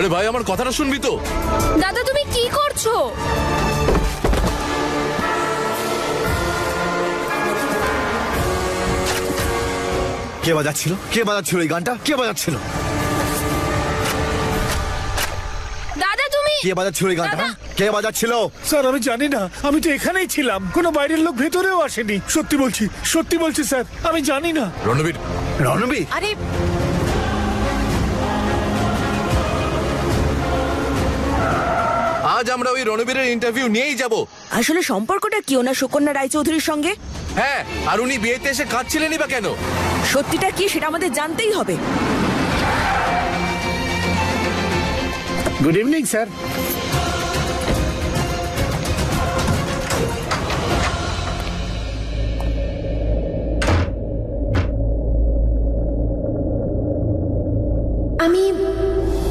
আরে ভাই আমার কথাটা শুনবি তো? দাদা তুমি কি করছো? কে বাজাচ্ছিল? কে বাজাচ্ছিল এই গানটা? কে বাজাচ্ছিল? দাদা তুমি কে বাজাচ্ছিল এই গানটা? কে বাজাচ্ছিল? স্যার আমি জানি না, আমি তো এখানেই ছিলাম, কোনো বাইরের লোক ভেতরেও আসেনি। সত্যি বলছি স্যার, আমি জানি না। রণবীর, রণবীর, আরে আজ আমরা ওই রণবীরের ইন্টারভিউ নিয়েই যাব। আসলে সম্পর্কটা কি ওনার সুকন্যা রায়চৌধুরীর সঙ্গে? হ্যাঁ, আর উনি বিয়েতে এসে কাঁদছিলেনই বা কেন? সত্যিটা কি সেটা আমাদের জানতেই হবে। Good evening sir.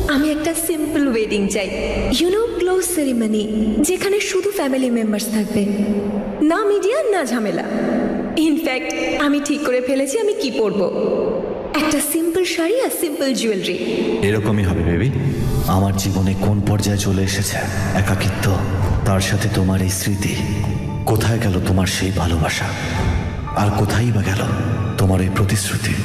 আমি একটা সিম্পল ওয়েডিং চাই, ক্লোজ সেরিমনি, যেখানে শুধু ফ্যামিলি মেম্বার্স থাকবে, না মিডিয়া না ঝামেলা। ইনফ্যাক্ট আমি ঠিক করে ফেলেছি আমি কি পরবো, একটা সিম্পল শাড়ি আর সিম্পল জুয়েলারি। এরকমই হবে বেবি। আমার জীবনে কোন পর্যায়ে চলে এসেছে একাকিত্ব, তার সাথে তোমার এই স্মৃতি। কোথায় গেল তোমার সেই ভালোবাসা, আর কোথায় বা গেল তোমার এই প্রতিশ্রুতি?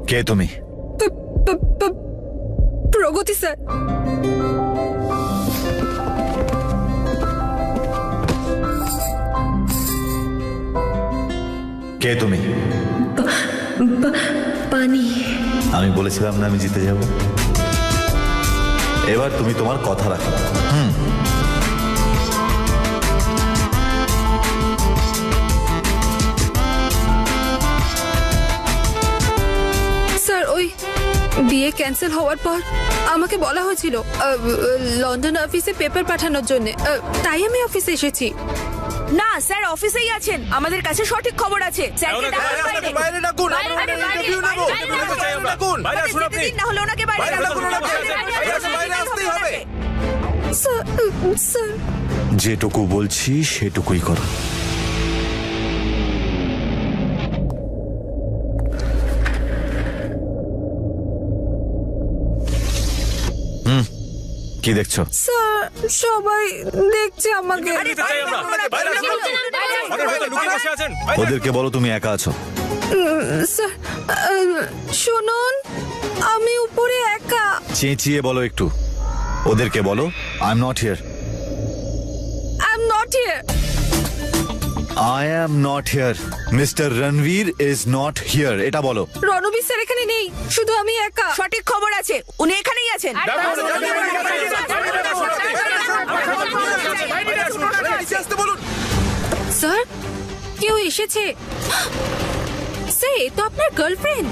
কে তুমি? প্রগতি স্যার। কে তুমি? পানি। আমি বলেছিলাম না আমি জিতে যাব। এবার তুমি তোমার কথা রাখো। স্যার ওই বিয়ে ক্যান্সেল হওয়ার পর আমাকে বলা হয়েছিল লন্ডন অফিসে পেপার পাঠানোর জন্য, তাই আমি অফিসে এসেছি। না স্যার অফিসেই আছেন, আমাদের কাছে সঠিক খবর আছে। স্যারকে ডাকুন বাইরে। বাইরে ডাকুন, বাইরে, আমরা বাইরে, ইন্টারভিউ নেব। বাইরে, বাইরে চাই আমরা। ডাকুন। বাইরে আসুন যেতে আপনি। দিন, না হলে ওনাকে বাইরে বাইরে ডাকুন। ডাকুন ওনাকে। বাইরে আসতেই হবে। স্যার যেটুকু বলছি সেটুকুই করো। কি দেখছো? স্যার সবাই দেখছে আমাকে। ওদেরকে বলো তুমি একা আছো। স্যার শুনুন, আমি উপরে একা। চেঁচিয়ে বলো একটু। ওদেরকে বলো I am not here. I am not here. I am not here. Mr. Ranveer is not here. এটা বলো। রণবীর স্যার এখানে নেই, শুধু আমি একা। সঠিক খবর আছে, উনি এখানেই আছেন। স্যার কেউ এসেছে। স্যার এ তো আপনার girlfriend.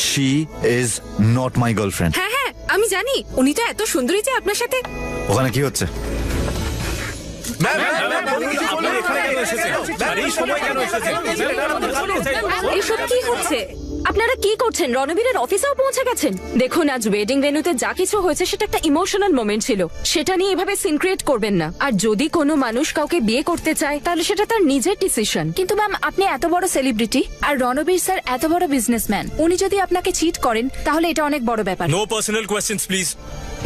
She is not my girlfriend. হ্যাঁ হ্যাঁ আমি জানি, উনি তো এত সুন্দরী যে আপনার সাথে। ওখানে কি হচ্ছে? এসব কি হচ্ছে? আপনারা কি করছেন? রণবীরের অফিসেও পৌঁছে গেছেন? দেখুন আজ ওয়েডিং ভেন্যুতে যা কিছু হয়েছে সেটা একটা ইমোশনাল মোমেন্ট ছিল, সেটা নিয়ে এভাবে সিন ক্রিয়েট করবেন না। আর যদি কোনো মানুষ কাউকে বিয়ে করতে চায় তাহলে সেটা তার নিজের ডিসিশন। কিন্তু ম্যাম আপনি এত বড় সেলিব্রিটি আর রণবীর স্যার এত বড় বিজনেসম্যান, উনি যদি আপনাকে চিট করেন তাহলে এটা অনেক বড় ব্যাপার। No personal questions please.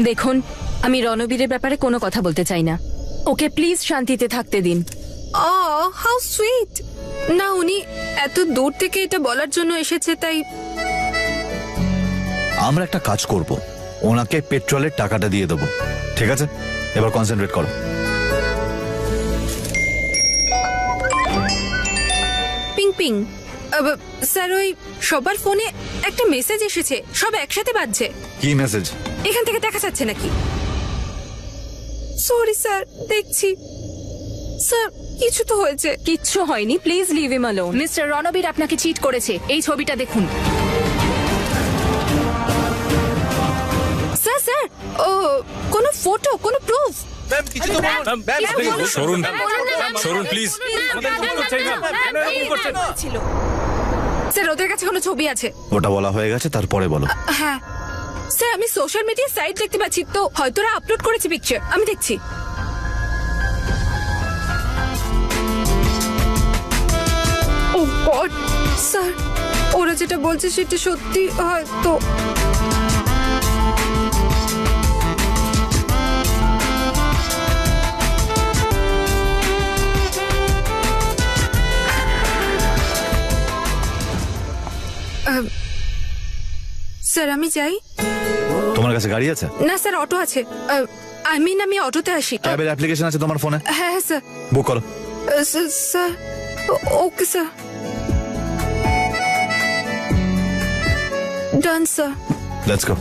দেখুন আমি রণবীরের ব্যাপারে কোনো কথা বলতে চাই না, ওকে প্লিজ শান্তিতে থাকতে দিন। How sweet. না উনি এত দূর থেকে এটা বলার জন্য এসেছে, তাই আমরা একটা কাজ করব, ওনাকে পেট্রোলের টাকাটা দিয়ে দেবো, ঠিক আছে? এবার কনসেন্ট্রেট করো। Ping ping. স্যার ওই সবার ফোনে একটা মেসেজ এসেছে, সব একসাথে বাজছে। কি মেসেজ? এখান থেকে দেখা যাচ্ছে নাকি? সরি স্যার, দেখছি। স্যার কিছু তো হয়েছে। কিচ্ছু হয়নি, please leave him alone. Mister Ranbir আপনাকে চিট করেছে, এই ছবিটা দেখুন। স্যার স্যার, ও কোনো ফটো, কোনো প্রুফ? ম্যাম কিছু তো বলুন। ম্যাম সরুন সরুন প্লিজ। ছিল স্যার, ওদের কাছে কোনো ছবি আছে? ওটা বলা হয়ে গেছে, তারপরে বলো। হ্যাঁ স্যার, আমি সোশ্যাল মিডিয়া সাইট দেখতে পাচ্ছি, তো হয়তো ওরা আপলোড করেছে পিকচার। আমি দেখছি। ও গড স্যার, ওরা যেটা বলছে সেটা সত্যি হয়তো। স্যার আমি যাই? তোমার কাছে গাড়ি আছে? না স্যার, অটো আছে। আই মিন আমি অটোতে আসি। ক্যাবের অ্যাপ্লিকেশন আছে তোমার ফোনে? হ্যাঁ হ্যাঁ স্যার। বুক করো। Sir okay sir, done sir. Let's go.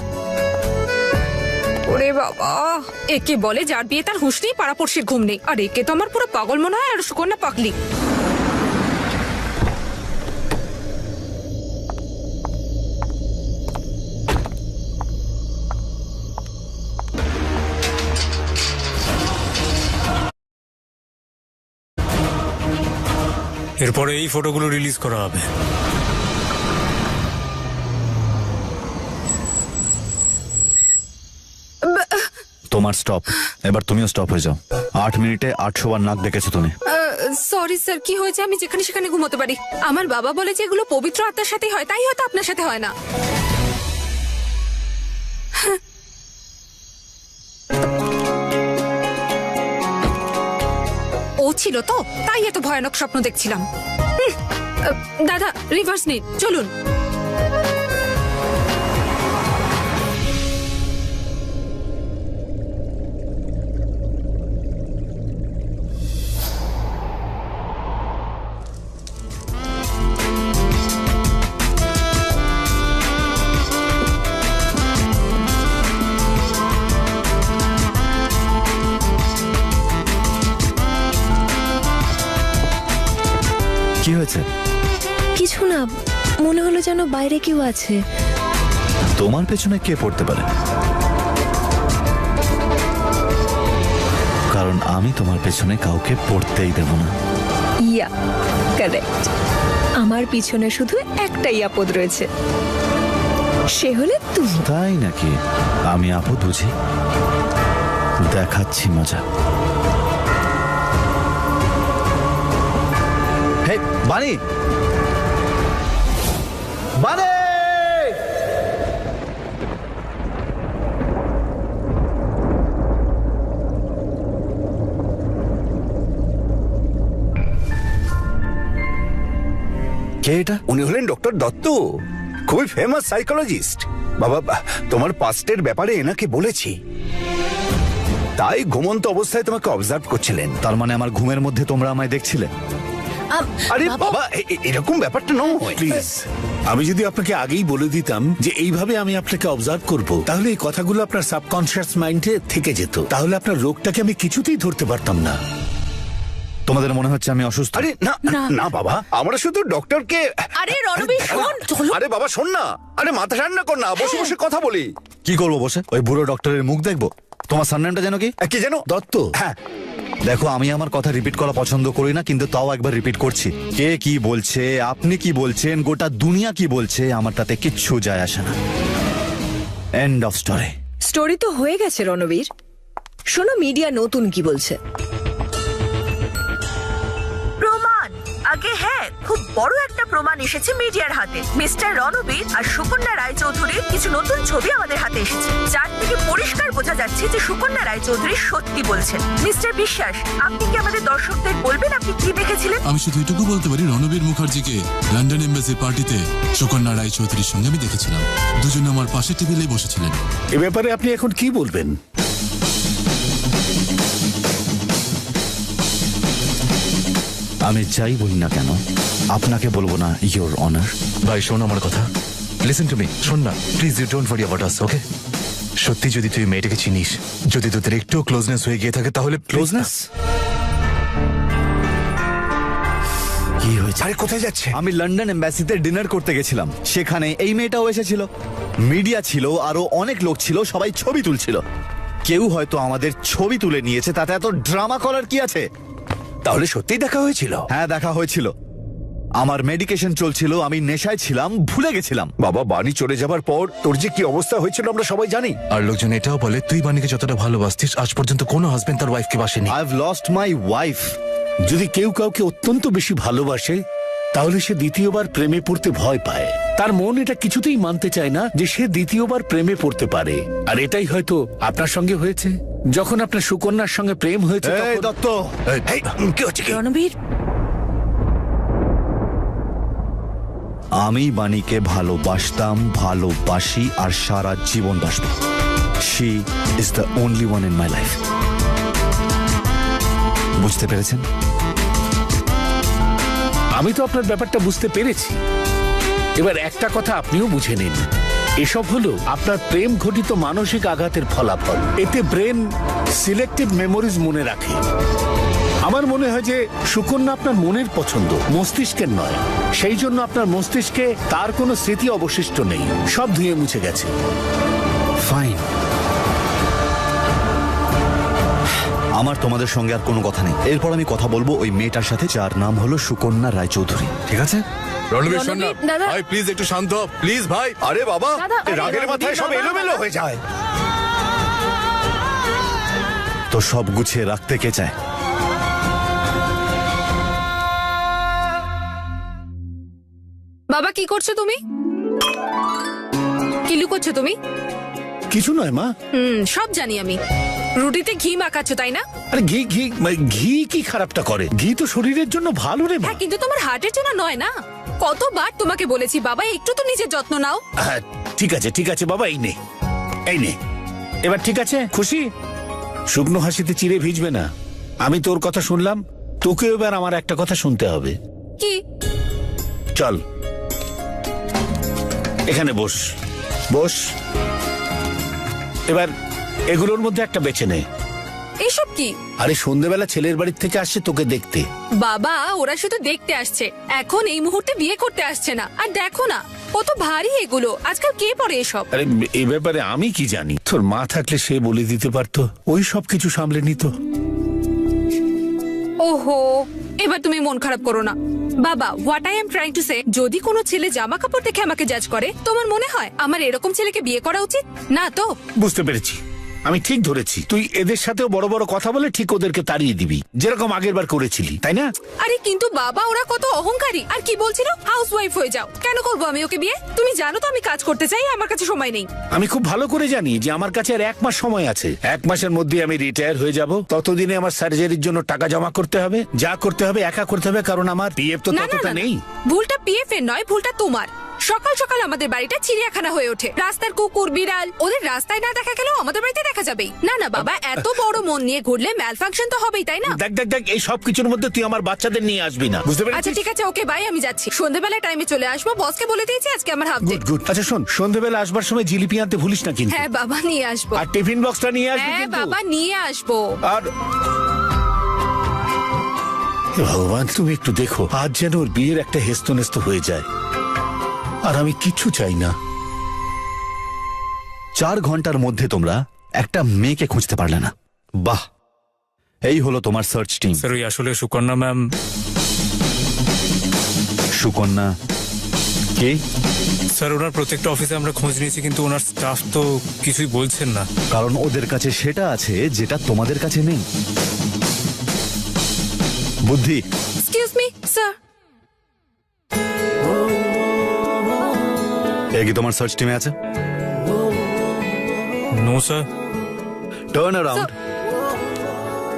ওরে বাবা, একে বলে যার বিয়ে তার হুঁশ নেই, পাড়াপড়শির ঘুম নেই, আর একে তো আমার পুরো পাগল মনে হয়, আর সুকন্যা পাগলি। এরপরে এই ফটোগুলো রিলিজ করা হবে। তোমার স্টপ, এবার তুমিও স্টপ হয়ে যাও। 8 মিনিটে 800 বার নাক ডেকেছো তুমি। সরি স্যার, কি হয়েছে? আমি যেখানে সেখানে ঘুমোতে পারি। আমার বাবা বলে যে এগুলো পবিত্র আত্মার সাথে হয়, তাই হয়তো আপনার সাথে হয় না। ও ছিল তো, তাই এত ভয়ানক স্বপ্ন দেখছিলাম। দাদা রিভার্স নিন, চলুন। কি হয়েছে? কিছু না, মনে হলো যেন বাইরে কেউ আছে। তোমার পেছনে কে পড়তে পারে? কারণ আমি তোমার পেছনে কাউকে পড়তেই দেব না। ইয়া কারেক্ট, আমার পিছনে শুধু একটাই আপদ রয়েছে, সে হলে তুমি। তাই নাকি? আমি আপদ বুঝি? দেখাচ্ছি মজা। হে বানি, বানি! কে এটা? উনি হলেন ডক্টর দত্ত, খুবই ফেমাস সাইকোলজিস্ট। বাবা, তোমার পাস্টের ব্যাপারে এনাকে বলেছি, তাই ঘুমন্ত অবস্থায় তোমাকে অবজার্ভ করছিলেন। তার মানে আমার ঘুমের মধ্যে তোমরা আমায় দেখছিলে? আরে বাবা, এরকম ব্যাপারটা নয়। প্লিজ, আমি যদি আপনাকে আগেই বলে দিতাম যে এইভাবে আমি আপনাকে অবজার্ভ করব, তাহলে এই কথাগুলো আপনার সাবকনশিয়াস মাইন্ডে থেকে যেত, তাহলে আপনার রোগটাকে আমি কিছুতেই ধরতে পারতাম না। তোমাদের মনে হচ্ছে আমি অসুস্থ? আরে না না বাবা, আমরা শুধু ডক্টরকে। আরে রণবীর শোন, চলো। আরে বাবা শোন না, আরে মাথা ঠান্ডা কর না, বসে বসে কথা বলি। কি করবো বসে? ওই বুড়ো ডক্টরের মুখ দেখবো? তোমার সারনেমটা যেন কি? কি যেন? দত্ত। হ্যাঁ, দেখো আমি আমার কথা রিপিট করা পছন্দ করি না, কিন্তু তাও একবার রিপিট করছি। কে কি বলছে, আপনি কি বলছেন, গোটা দুনিয়া কি বলছে, আমার তাতে কিচ্ছু যায় আসে না। End of story. স্টোরি তো হয়ে গেছে রণবীর, শোনো মিডিয়া নতুন কি বলছে। প্রমাণ, থেকে হ্যাঁ খুব বড় একটা প্রমাণ এসেছে মিডিয়ার হাতে। মিস্টার রণবীর আর সুকন্যা রায়চৌধুরীর কিছু নতুন ছবি আমাদের হাতে এসেছে, যার থেকে পরিষ্কার বোঝা যাচ্ছে যে সুকন্যা রায়চৌধুরী সত্যি বলছেন। মিস্টার বিশ্বাস, আপনি কি আমাদের দর্শকদের বলবেন আপনি কি দেখেছিলেন? আমি শুধু এটুকু বলতে পারি, রণবীর মুখার্জিকে লন্ডন এম্বাসি পার্টিতে সুকন্যা রায়চৌধুরীর সঙ্গে আমি দেখেছিলাম। দুজনে আমার পাশে টেবিলে বসেছিলেন। এ ব্যাপারে আপনি এখন কি বলবেন? আমি যাই বলি না কেন আপনাকে বলবো না ইয়োর অনার। ভাই শোন আমার কথা, লিসেন টু মি, শোন না please, you don't worry about us, okay? সত্যি যদি তুই মেয়েটাকে চিনিস, যদি তোদের একটু ক্লোজনেস হয়ে গিয়ে থাকে তাহলে ক্লোজনেস? কি হয়েছে? আরে কোথায় যাচ্ছে? আমি লন্ডন এম্বাসিতে ডিনার করতে গেছিলাম, সেখানে এই মেয়েটাও এসেছিল, মিডিয়া ছিল, আরো অনেক লোক ছিল, সবাই ছবি তুলছিল। কেউ হয়তো আমাদের ছবি তুলে নিয়েছে, তাতে এত ড্রামা করার কি আছে? তাহলে সত্যিই দেখা হয়েছিল? হ্যাঁ দেখা হয়েছিল। আমার মেডিকেশন চলছিল, আমি নেশায় ছিলাম, ভুলে গেছিলাম। বাবা, বাণী চলে যাবার পর তোর যে কি অবস্থা হয়েছিল আমরা সবাই জানি। আর লোকজন এটাও বলে তুই বাণীকে যতটা ভালোবাসতিস, আজ পর্যন্ত কোনো হাজবেন্ড তার ওয়াইফকে বাসেনি। I have lost my wife. যদি কেউ কাউকে অত্যন্ত বেশি ভালোবাসে তাহলে সে দ্বিতীয়বার প্রেমে পড়তে ভয় পায়। তার মন এটা কিছুতেই মানতে চায় না যে সে দ্বিতীয়বার প্রেমে পড়তে পারে। আর এটাই হয়তো আপনার সঙ্গে হয়েছে। যখন আপনার সুকন্যার সঙ্গে প্রেম হয়েছে এই দত্ত, কি হচ্ছে কি? রণবীর, আমি বাণীকে ভালোবাসতাম, ভালোবাসি, আর সারা জীবন বাসবো। She is the only one in my life. বুঝতে পেরেছেন? আমি তো আপনার ব্যাপারটা বুঝতে পেরেছি। এবার একটা কথা আপনিও বুঝে নিন, এসব হলো আপনার প্রেম ঘটিত মানসিক আঘাতের ফলাফল। এতে ব্রেন সিলেক্টিভ মেমোরিজ মনে রাখে। আমার মনে হয় যে সুকন্যা আপনার মনের পছন্দ, মস্তিষ্কের নয়। সেই জন্য আপনার মস্তিষ্কে তার কোনো স্মৃতি অবশিষ্ট নেই, সব ধুয়ে মুছে গেছে। ফাইন, আমার তোমাদের সঙ্গে আর কোনো কথা নেই। এরপর আমি কথা বলবো ওই মেয়েটার সাথে, যার নাম হলো সুকন্যা রায়চৌধুরী, ঠিক আছে? রণবীর শোন না দাদা। ভাই, প্লিজ একটু শান্ত হ, প্লিজ ভাই। আরে বাবা, দাদা, আরে রাগের মাথায় সব এলোমেলো হয়ে যায়। তো সব গুছিয়ে রাখতে কে চায়? বাবা কি করছো তুমি? কি লুকোচ্ছো তুমি? কিছু নয় মা। সব জানি আমি। রুটিতে ঘি মাখাচ্ছ তাই না? আরে ঘি ঘি ঘি কি খারাপটা করে? ঘি তো শরীরের জন্য ভালো রে মা। হ্যাঁ, কিন্তু তোমার হার্টের জন্য নয় না। কতবার তোমাকে বলেছি বাবা একটু তো নিজের যত্ন নাও। হ্যাঁ, ঠিক আছে বাবা, এই নে, এই নে। এবার ঠিক আছে, খুশি? শুকনো হাসিতে চিড়ে ভিজবে না। আমি তোর কথা শুনলাম, তোকে এবার আমার একটা কথা শুনতে হবে। কি? চল এখানে বস, বস। এবার এগুলোর মধ্যে একটা বেছে নে। এসব কি? আরে সন্ধ্যেবেলা ছেলের বাড়ির থেকে আসছে তোকে দেখতে। বাবা ওরা শুধু দেখতে আসছে, এখন এই মুহূর্তে বিয়ে করতে আসছে না। আর দেখো না কত ভারী এগুলো, আজকাল কে পরে এসব? আরে এই ব্যাপারে আমি কি জানি? তোর মা থাকলে সে বলে দিতে পারতো, ওই সব কিছু সামলে নিত। ওহো, এবার তুমি মন খারাপ করো না বাবা। What I am trying to say, যদি কোনো ছেলে জামা কাপড় দেখে আমাকে জাজ করে, তোমার মনে হয় আমার এরকম ছেলেকে বিয়ে করা উচিত না? তো বুঝতে পেরেছি, আমি ঠিক ধরেছি। তুই এদের সাথেও বড় বড় কথা বলে ঠিক ওদেরকে তাড়িয়ে দিবি, যেরকম আগের বার করেছিলি, তাই না? আরে কিন্তু বাবা ওরা কত অহংকারী। আর কি বলছিল, হাউস ওয়াইফ হয়ে যাও। কেন করবো আমি ওকে বিয়ে? তুমি জানো তো আমি কাজ করতে চাই, আমার কাছে সময় নেই। আমি খুব ভালো করে জানি যে আমার কাছে আর 1 মাস সময় আছে। 1 মাসের মধ্যে আমি রিটায়ার হয়ে যাব। ততদিনে আমার সার্জারির জন্য টাকা জমা করতে হবে, যা করতে হবে একা করতে হবে, কারণ আমার পিএফ তো না, না, ততটা না, নেই। ভুলটা পিএফ এর নয়, ভুলটা তোমার। সকাল সকাল আমাদের বাড়িটা চিড়িয়াখানা হয়ে ওঠে। রাস্তার কুকুর বিড়াল ওদের রাস্তায় না দেখা গেলেও আমাদের বাড়িতে দেখা যাবেই। না না বাবা, এত বড় মন নিয়ে ঘুরলে ম্যাল ফাংশন তো হবেই, তাই না? দেখ এই সব কিছুর মধ্যে তুই আমার বাচ্চাদের নিয়ে আসবি না, বুঝতে পেরেছিস? আচ্ছা ঠিক আছে, ওকে বাই, আমি যাচ্ছি। সন্ধ্যাবেলায় টাইমে চলে আসবো, বসকে বলে দিয়েছি আজকে আমার হাফ ডে। গুড। আচ্ছা শোন, সন্ধ্যাবেলা আসবার সময় জিলিপি আনতে ভুলিস না কিন্তু। হ্যাঁ বাবা, নিয়ে আসবো। আর টিফিন বক্সটা নিয়ে আসবি হ্যাঁ কিন্তু। বাবা, নিয়ে আসবো। আর হে ভগবান, তুমি একটু দেখো আজ যেন ওর বিয়ের একটা হেস্তনেস্ত হয়ে যায়। আর আমি কিচ্ছু চাই না। 4 ঘন্টার মধ্যে তোমরা একটা মেয়েকে খুঁজতে পারলে না। বাহ, এই হলো তোমার সার্চ টিম। স্যার ওই আসলে সুকন্যা ম্যাম। সুকন্যা কে? স্যার ওনার প্রত্যেকটা অফিসে আমরা খোঁজ নিয়েছি, কিন্তু ওনার স্টাফ তো কিছুই বলছেন না। কারণ ওদের কাছে সেটা আছে যেটা তোমাদের কাছে নেই। বুদ্ধি। এক্সকিউজ মি স্যার, এ কি তোমার সার্চ টিমে আছে? No sir. Turn around.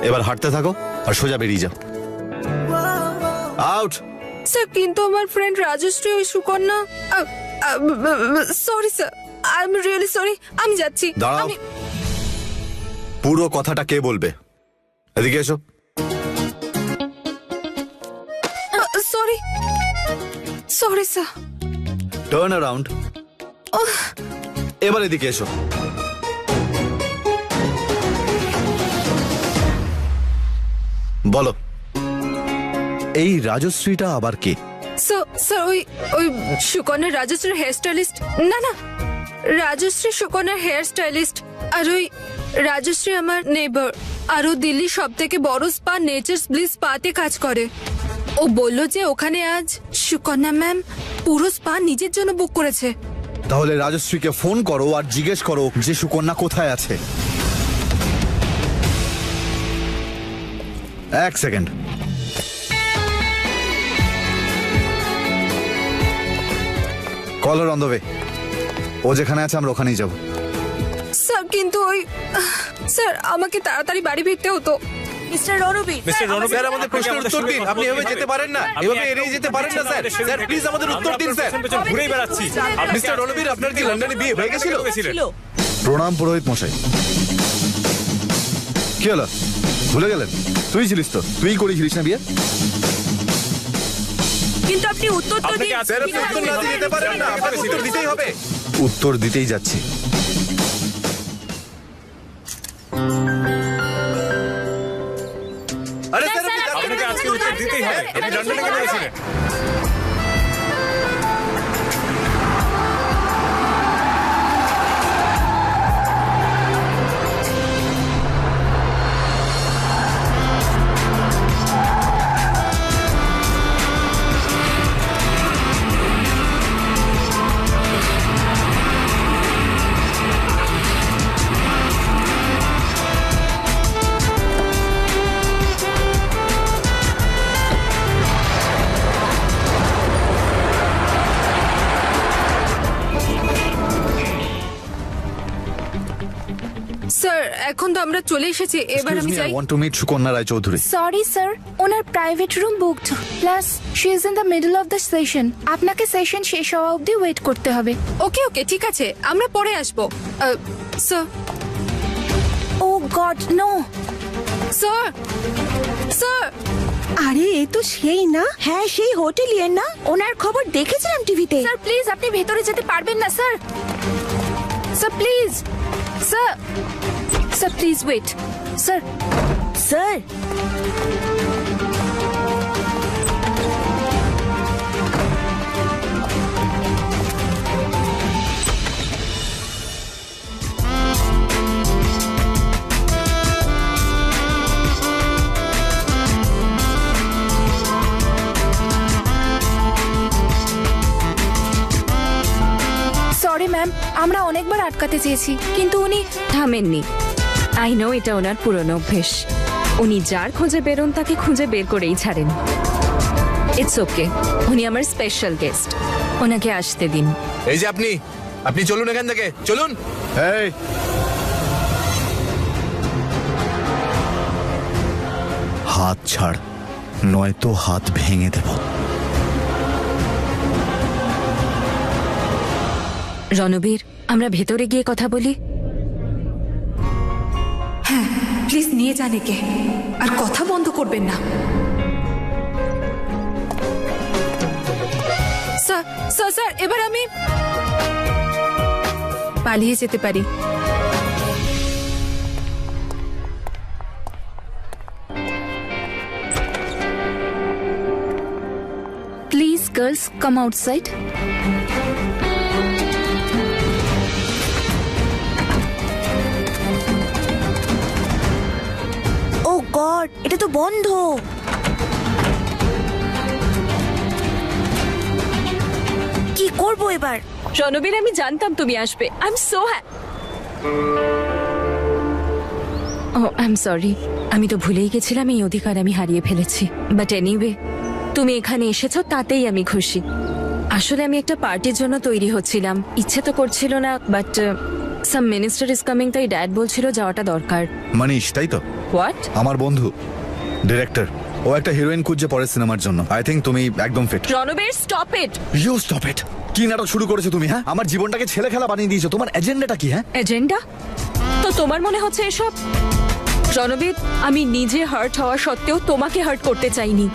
এবার হাঁটতে থাকো আর সোজা বেরিয়ে যাও। আউট। স্যার কিন্তু আমার ফ্রেন্ড রাজশ্রী ওই Sukanya, sorry sir, I am really sorry, আমি যাচ্ছি। দাঁড়াও, পুরো কথাটা কে বলবে? এদিকে এসো। Sorry sorry sir. Turn around. এবার এদিকে এসো। বলো, এই রাজশ্রীটা আবার কে? স্যার ওই সুকন্যার রাজশ্রীর হেয়ার স্টাইলিস্ট। না না, রাজশ্রী সুকন্যার হেয়ার স্টাইলিস্ট। আর ওই রাজশ্রী আমার নেইবার, আর ও দিল্লির সব থেকে বড় স্পা নেচার্স ব্লিস স্পাতে কাজ করে। ও বলল যে ওখানে আজ সুকন্যা ম্যাম পুরো স্পা নিজের জন্য বুক করেছে। তাহলে রাজশ্রীকে ফোন করো আর জিজ্ঞেস করো যে সুকন্যা কোথায় আছে। এক second. Caller on the way. ও যেখানে আছে আমরা ওখানেই যাব। স্যার কিন্তু ওই স্যার আমাকে তাড়াতাড়ি বাড়ি ফিরতে হতো। Mister Ranbir, mister Ranbir, sir আমাদের প্রশ্নের উত্তর দিন। আপনি এভাবে যেতে পারেন না, এভাবে এড়িয়ে যেতে পারেন না স্যার। স্যার প্লিজ আমাদের উত্তর দিন স্যার। ঘুরেই বেড়াচ্ছি। মিস্টার রণবীর, আপনার কি লন্ডনে বিয়ে হয়ে গেছিল? প্রণাম পুরোহিত মশাই। কি হলো, ভুলে গেলেন? তুই ছিলিস তো, তুই করেছিলিস না বিয়ে? কিন্তু আপনি উত্তর তো দিন। স্যার আপনি উত্তর না দিয়ে যেতে পারেন না, আপনাকে উত্তর দিতেই হবে। উত্তর দিতেই যাচ্ছি। আরে স্যার আপনাকে আজকে উত্তর দিতেই হবে। আপনি লন্ডনে কেন গেছিলেন? স্যার এখন তো আমরা চলে এসেছি, এবার আমি যাই। I want to meet Sukanya Roychowdhury. Sorry sir, ওনার private room booked, plus she is in the middle of the session. আপনাকে সেশন শেষ হওয়া অবধি ওয়েট করতে হবে। ওকে ওকে ঠিক আছে, আমরা পরে আসবো। স্যার ও গড নো। স্যার স্যার আরে এ তো সেই না? হ্যাঁ সেই হোটেলিয়ার না, ওনার খবর দেখেছিলাম টিভিতে। স্যার প্লিজ আপনি ভেতরে যেতে পারবেন না sir. Sir please, sir sir please wait sir. Sir sorry ma'am, আমরা অনেকবার আটকাতে চেয়েছি কিন্তু উনি থামেননি। আই নো এটা ওনার পুরনো অভ্যেস। উনি যার খোঁজে বেরোন তাকে খুঁজে বের করেই ছাড়েন। ইটস ওকে, উনি আমার স্পেশাল গেস্ট, ওনাকে আসতে দিন। এই যে আপনি আপনি চলুন এখান থেকে, চলুন। এই হাত ছাড়, নয়তো হাত ভেঙে দেব। রণবীর, আমরা ভেতরে গিয়ে কথা বলি। হ্যাঁ প্লিজ নিয়ে যান একে, আর কথা বন্ধ করবেন না। স্যার স্যার স্যার এবার আমি পালিয়ে যেতে পারি। Please girls come outside. Oh God, এটা তো বন্ধ। কি করব এবার? রণবীর, আমি জানতাম তুমি আসবে। I am so I am sorry, আমি তো ভুলেই গেছিলাম এই অধিকার আমি হারিয়ে ফেলেছি। বাট এনিওয়ে, তুমি এখানে এসেছো তাতেই আমি খুশি। আসলে আমি একটা পার্টির জন্য তৈরি হচ্ছিলাম, ইচ্ছে তো করছিল না, but some minister is coming, তাই ড্যাড বলছিল যাওয়াটা দরকার। মানিশ, তাই তো? হোয়াট? আমার বন্ধু, ডিরেক্টর। ও একটা হিরোইন খুঁজছে পরের সিনেমার জন্য। আই থিঙ্ক তুমি একদম fit. Ranbir, stop it. You stop it. কি নাটক শুরু করেছো তুমি? হ্যাঁ, আমার জীবনটাকে ছেলে খেলা বানিয়ে দিয়েছো। তোমার এজেন্ডাটা কি? হ্যাঁ, এজেন্ডা? তো তোমার মনে হচ্ছে এসব? রণবীর, আমি নিজে হার্ট হওয়া সত্ত্বেও তোমাকে হার্ট করতে চাইনি।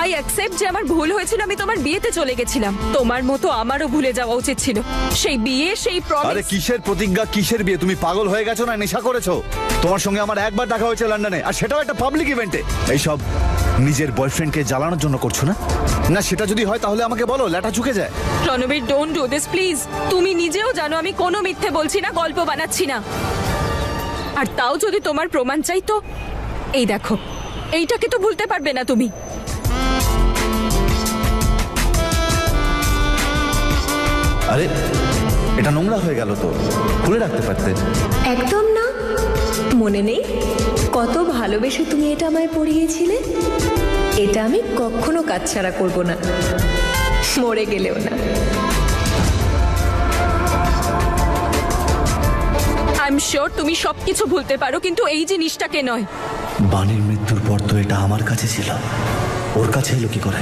আই অ্যাকসেপ্ট যে আমার ভুল হয়েছিল, আমি তোমার বিয়েতে চলে গেছিলাম। তোমার মতো আমারও ভুলে যাওয়া উচিত ছিল। সেই বিয়ে, সেই আরে প্রমিস। কিসের প্রতিজ্ঞা, কিসের বিয়ে? তুমি পাগল হয়ে গেছো না নেশা করেছো? তোমার সঙ্গে আমার একবার দেখা হয়েছে লন্ডনে, আর সেটাও একটা পাবলিক ইভেন্টে। এইসব নিজের বয়ফ্রেন্ডকে জ্বালানোর জন্য করছো না? না, সেটা যদি হয় তাহলে আমাকে বলো, ল্যাটা চুকে যায়। Ranbir, don't do this please. তুমি নিজেও জানো আমি কোনো মিথ্যে বলছি না, গল্প বানাচ্ছি না। আর তাও যদি তোমার প্রমাণ চাই তো এই দেখো, এইটাকে তো ভুলতে পারবে না তুমি। আরে এটা নোংরা হয়ে গেল তো, খুলে রাখতে পারতে। একদম না। মনে নেই কত ভালোবেসে তুমি এটা আমায় পরিয়েছিলে? এটা আমি কখনো কাজছাড়া করব না, মরে গেলেও না। আই এম শিওর তুমি সবকিছু ভুলতে পারো, কিন্তু এই জিনিসটাকে নয়। বাণীর মৃত্যুর পর তো এটা আমার কাছে ছিল, ওর কাছে এলো কি করে?